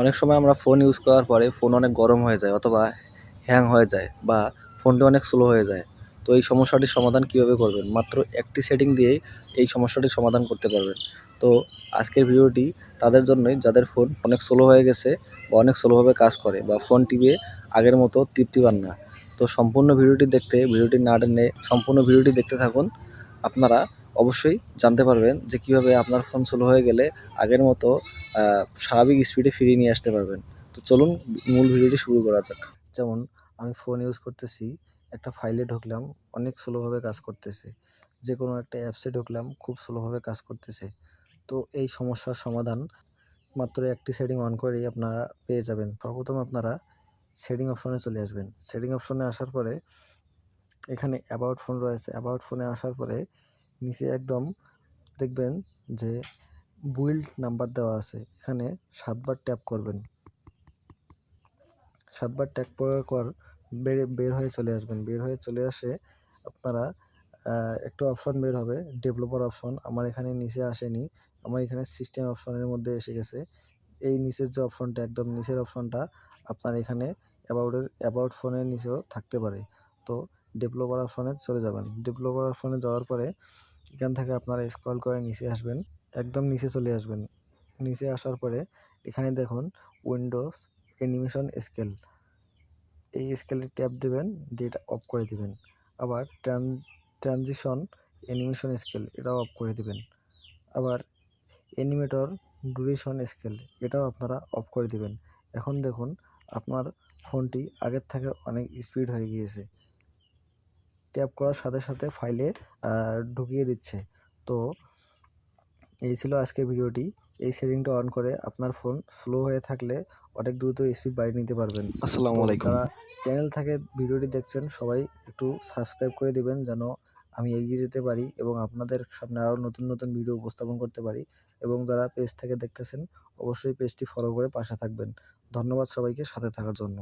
অনেক সময় আমরা ফোন ইউজ করার পরে ফোন অনেক গরম হয়ে যায় অথবা হ্যাং হয়ে যায় বা ফোনটা অনেক স্লো হয়ে যায়। তো এই সমস্যাটির সমাধান কীভাবে করবেন? মাত্র একটি সেটিং দিয়েই এই সমস্যাটির সমাধান করতে পারবেন। তো আজকের ভিডিওটি তাদের জন্যই যাদের ফোন অনেক স্লো হয়ে গেছে বা অনেক স্লোভাবে কাজ করে বা ফোন টিপে আগের মতো তৃপ্তি পান না। তো সম্পূর্ণ ভিডিওটি দেখতে ভিডিওটি না টেনে সম্পূর্ণ ভিডিওটি দেখতে থাকুন। আপনারা অবশ্যই জানতে পারবেন যে কীভাবে আপনার ফোন স্লো হয়ে গেলে আগের মতো স্বাভাবিক স্পিডে ফিরিয়ে নিয়ে আসতে পারবেন। তো চলুন মূল ভিডিওটি শুরু করা যাক। যেমন আমি ফোন ইউজ করতেছি, একটা ফাইলে ঢুকলাম, অনেক স্লোভাবে কাজ করতেছে। যে কোনো একটা অ্যাপসে ঢুকলাম, খুব স্লোভাবে কাজ করতেছে। তো এই সমস্যার সমাধান মাত্র একটি সেটিং অন করেই আপনারা পেয়ে যাবেন। সর্বপ্রথম আপনারা সেটিং অপশনে চলে আসবেন। সেটিং অপশনে আসার পরে এখানে অ্যাবাউট ফোন রয়েছে। অ্যাবাউট ফোনে আসার পরে নিচে একদম দেখবেন যে বিল্ড নাম্বার দেওয়া আছে। এখানে ৭ বার ট্যাপ করবেন। ৭ বার ট্যাপ করার পর বের হয়ে চলে আসবেন। বের হয়ে চলে আসে আপনারা একটা অপশন বের হবে ডেভেলপার অপশন। আমার এখানে নিচে আসেনি। আমার এখানে সিস্টেম অপশনের মধ্যে এসে গেছে। এই নিচের যে অপশনটা একদম নিচের অপশনটা আপনার এখানে অ্যাবাউট ফোনের নিচেও থাকতে পারে। তো ডেভেলপার অপশনে চলে যাবেন। ডেভেলপার অপশনে যাওয়ার পরে এখান থেকে আপনারা স্ক্রল করে নিচে আসবেন। একদম নিচে চলে আসবেন। নিচে আসার পরে এখানে দেখুন উইন্ডোজ অ্যানিমেশন স্কেল। এই স্কেলে ট্যাপ দিবেন, দিয়ে এটা অফ করে দিবেন। আবার ট্রানজিশন অ্যানিমেশন স্কেল এটাও অফ করে দিবেন। আবার অ্যানিমেটর ডুরেশন স্কেল এটাও আপনারা অফ করে দিবেন। এখন দেখুন আপনার ফোনটি আগের থেকে অনেক স্পিড হয়ে গিয়েছে। ট্যাপ করার সাথে সাথে ফাইলে ঢুকিয়ে দিচ্ছে। তো এই ছিল আজকের ভিডিওটি। এই সেটিংটা অন করে আপনার ফোন স্লো হয়ে থাকলে অনেক দ্রুত স্পিড বাড়িয়ে নিতে পারবেন। আসসালামু তো আলাইকুম। যারা চ্যানেল থেকে ভিডিওটি দেখছেন সবাই একটু সাবস্ক্রাইব করে দিবেন যেন আমি এগিয়ে যেতে পারি এবং আপনাদের সামনে আরও নতুন নতুন ভিডিও উপস্থাপন করতে পারি। এবং যারা পেজ থেকে দেখতেছেন অবশ্যই পেজটি ফলো করে পাশে থাকবেন। ধন্যবাদ সবাইকে সাথে থাকার জন্য।